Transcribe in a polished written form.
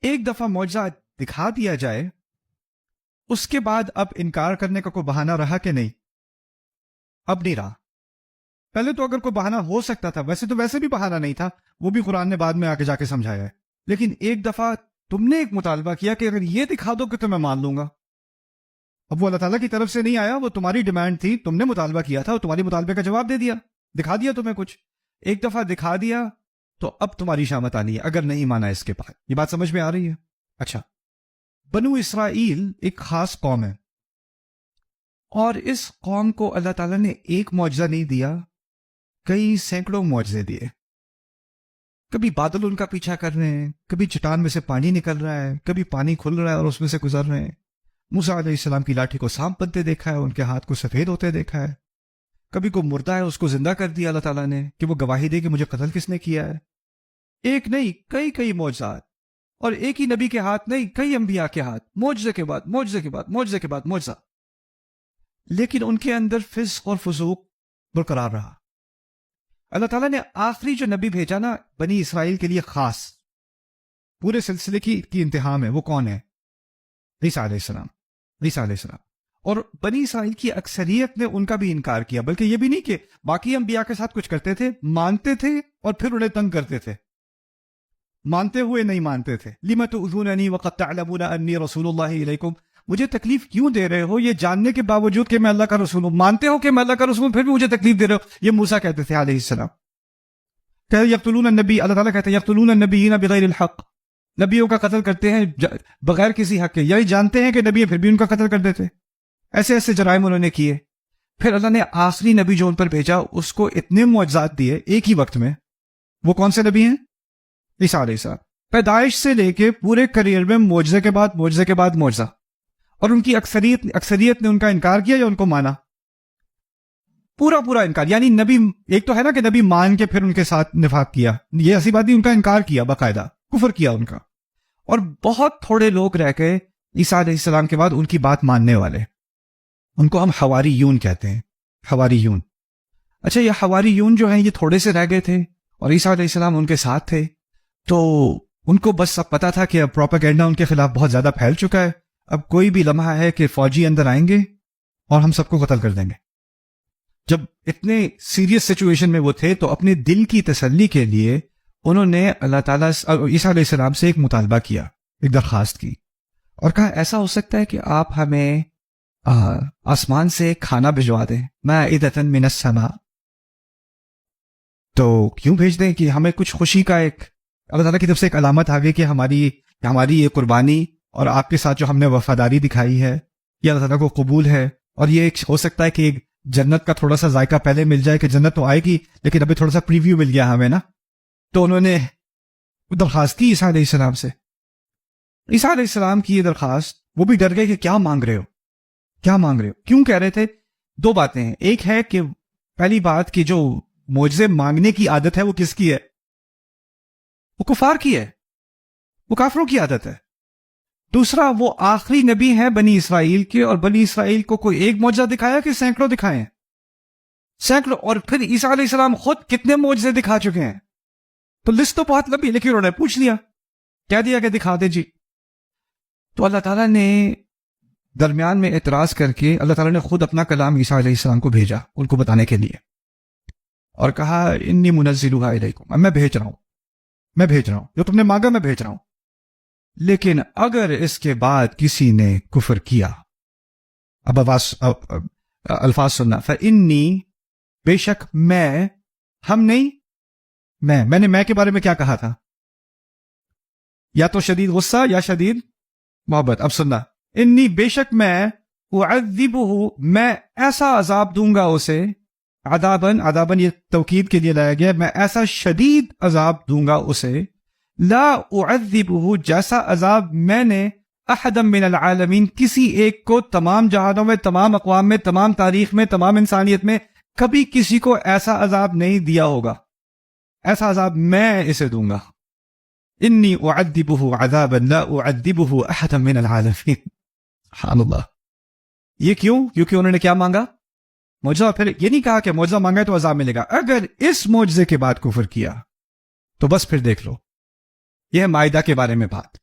ایک دفعہ معجزہ دکھا دیا جائے اس کے بعد اب انکار کرنے کا کوئی بہانہ رہا کہ نہیں؟ اب نہیں رہا. پہلے تو اگر کوئی بہانہ ہو سکتا تھا، ویسے تو ویسے بھی بہانہ نہیں تھا، وہ بھی قرآن نے بعد میں آگے جا کے سمجھایا ہے، لیکن ایک دفعہ تم نے ایک مطالبہ کیا کہ اگر یہ دکھا دو کہ تو میں مان لوں گا. اب وہ اللہ تعالیٰ کی طرف سے نہیں آیا، وہ تمہاری ڈیمانڈ تھی، تم نے مطالبہ کیا تھا، اور تمہاری مطالبے کا جواب دے دیا، دکھا دیا تمہیں کچھ. ایک دفعہ دکھا دیا تو اب تمہاری شامت آنی ہے اگر نہیں مانا اس کے بعد. یہ بات سمجھ میں آ رہی ہے؟ اچھا، بنو اسرائیل ایک خاص قوم ہے، اور اس قوم کو اللہ تعالیٰ نے ایک معجزہ نہیں دیا، کئی سینکڑوں معجزے دیے. کبھی بادل ان کا پیچھا کر رہے ہیں، کبھی چٹان میں سے پانی نکل رہا ہے، کبھی پانی کھل رہا ہے اور اس میں سے گزر رہے ہیں. موسیٰ علیہ السلام کی لاٹھی کو سانپ بنتے دیکھا ہے، ان کے ہاتھ کو سفید ہوتے دیکھا ہے. کبھی کو مردہ ہے اس کو زندہ کر دیا اللہ تعالیٰ نے کہ وہ گواہی دے کہ مجھے قتل کس نے کیا ہے. ایک نہیں، کئی معجزات، اور ایک ہی نبی کے ہاتھ نہیں، کئی انبیاء کے ہاتھ، معجزے کے بعد معجزے کے بعد معجزے کے بعد معجزہ. لیکن ان کے اندر فسق اور فسوق برقرار رہا. اللہ تعالیٰ نے آخری جو نبی بھیجا نا بنی اسرائیل کے لیے خاص، پورے سلسلے کی انتہا میں، وہ کون ہے؟ عیسیٰ علیہ السلام. عیسیٰ علیہ السلام. اور بنی اسرائیل کی اکثریت نے ان کا بھی انکار کیا، بلکہ یہ بھی نہیں کہ باقی انبیاء کے ساتھ کچھ کرتے تھے، مانتے تھے اور پھر انہیں تنگ کرتے تھے، مانتے ہوئے نہیں مانتے تھے. لِمَ تُؤْذُونَنِي وَقَدْ تَعْلَمُونَ أَنِّي رَسُولُ اللَّهِ إِلَيْكُمْ، مجھے تکلیف کیوں دے رہے ہو یہ جاننے کے باوجود کہ میں اللہ کا رسول ہوں، مانتے ہو کہ میں اللہ کا رسول ہوں پھر بھی مجھے تکلیف دے رہے ہو. یہ موسیٰ کہتے تھے علیہ السلام. کہ یقتلون النبی، اللہ تعالیٰ کہتے ہیں یقتلون النبیین بغیر الحق، نبیوں کا قتل کرتے ہیں بغیر کسی حق کے، یہی جانتے ہیں کہ نبی ہے پھر بھی ان کا قتل کر دیتے. ایسے ایسے جرائم انہوں نے کیے. پھر اللہ نے آخری نبی جو ان پر بھیجا اس کو اتنے معجزات دیے ایک ہی وقت میں. وہ کون سے نبی ہیں؟ عیسیٰ علیہ السلام. پیدائش سے لے کے پورے کریئر میں معجزے کے بعد معجزے کے بعد معجزہ. اور ان کی اکثریت نے ان کا انکار کیا یا ان کو مانا؟ پورا انکار. یعنی نبی ایک تو ہے نا کہ نبی مان کے پھر ان کے ساتھ نفاق کیا، یہ ایسی بات نہیں، ان کا انکار کیا، باقاعدہ کفر کیا ان کا. اور بہت تھوڑے لوگ رہ گئے عیسیٰ علیہ السلام کے بعد ان کی بات ماننے والے، ان کو ہم حواریون کہتے ہیں. حواریون. اچھا، یہ حواریون جو ہیں یہ تھوڑے سے رہ گئے تھے اور عیسیٰ علیہ السلام ان کے ساتھ تھے، تو ان کو بس اب پتا تھا کہ اب پروپیگنڈا ان کے خلاف بہت زیادہ پھیل چکا ہے، اب کوئی بھی لمحہ ہے کہ فوجی اندر آئیں گے اور ہم سب کو قتل کر دیں گے. جب اتنے سیریس سچویشن میں وہ تھے تو اپنے دل کی تسلی کے لیے انہوں نے اللہ تعالیٰ عیسیٰ علیہ السلام سے ایک مطالبہ کیا، ایک درخواست کی، اور کہا ایسا ہو سکتا ہے کہ آپ ہمیں آسمان سے کھانا بھجوا دیں، مائدۃ من السماء. تو کیوں بھیج دیں کہ ہمیں کچھ خوشی کا ایک اللہ تعالیٰ کی طرف سے ایک علامت آ گئی کہ ہماری یہ قربانی اور آپ کے ساتھ جو ہم نے وفاداری دکھائی ہے یہ اللہ تعالیٰ کو قبول ہے. اور یہ ایک ہو سکتا ہے کہ ایک جنت کا تھوڑا سا ذائقہ پہلے مل جائے کہ جنت تو آئے گی لیکن ابھی تھوڑا سا پریویو مل گیا ہمیں نا. تو انہوں نے درخواست کی عیسیٰ علیہ السلام سے. عیسیٰ علیہ السلام کی یہ درخواست، وہ بھی ڈر گئے کہ کیا مانگ رہے ہو، کیا مانگ رہے ہو. کیوں کہہ رہے تھے؟ دو باتیں ہیں. ایک ہے کہ پہلی بات کہ جو معجزے مانگنے کی عادت ہے وہ کس کی ہے؟ وہ کفار کی ہے، وہ کافروں کی عادت ہے. دوسرا، وہ آخری نبی ہیں بنی اسرائیل کے، اور بنی اسرائیل کو کوئی ایک معجزہ دکھایا کہ سینکڑوں دکھائے ہیں، سینکڑوں. اور پھر عیسیٰ علیہ السلام خود کتنے معجزے دکھا چکے ہیں. تو لسٹ تو بہت لمبی، لیکن انہوں نے پوچھ لیا، کہہ دیا کہ دکھا دے جی. تو اللہ تعالیٰ نے درمیان میں اعتراض کر کے اللہ تعالیٰ نے خود اپنا کلام عیسیٰ علیہ السلام کو بھیجا ان کو بتانے کے لیے، اور کہا انی منزلھا الیکم، اب میں بھیج رہا ہوں جو تم نے مانگا میں بھیج رہا ہوں. لیکن اگر اس کے بعد کسی نے کفر کیا، اب الفاظ سننا، فإنی، بے شک میں، ہم نہیں، میں نے کے بارے میں کیا کہا تھا؟ یا تو شدید غصہ یا شدید محبت. اب سننا، انی، بے شک میں، اعذبہ، میں ایسا عذاب دوں گا اسے، عذاباً یہ توکید کے لیے لایا گیا، میں ایسا شدید عذاب دوں گا اسے، لا اعذبہ، جیسا عذاب میں نے احدا من العالمین، کسی ایک کو تمام جہانوں میں، تمام اقوام میں، تمام تاریخ میں، تمام انسانیت میں کبھی کسی کو ایسا عذاب نہیں دیا ہوگا. ایسا عذاب میں اسے دوں گا. انی اعذبہ عذابا لا اعذبہ احدا من العالمین. سبحان اللہ. یہ کیوں؟ کیونکہ انہوں نے کیا مانگا؟ معجزہ. پھر یہ نہیں کہا کہ معجزہ مانگا ہے تو عذاب ملے گا. اگر اس معجزے کے بعد کفر کیا تو بس پھر دیکھ لو. یہ ہے مائدہ کے بارے میں بات.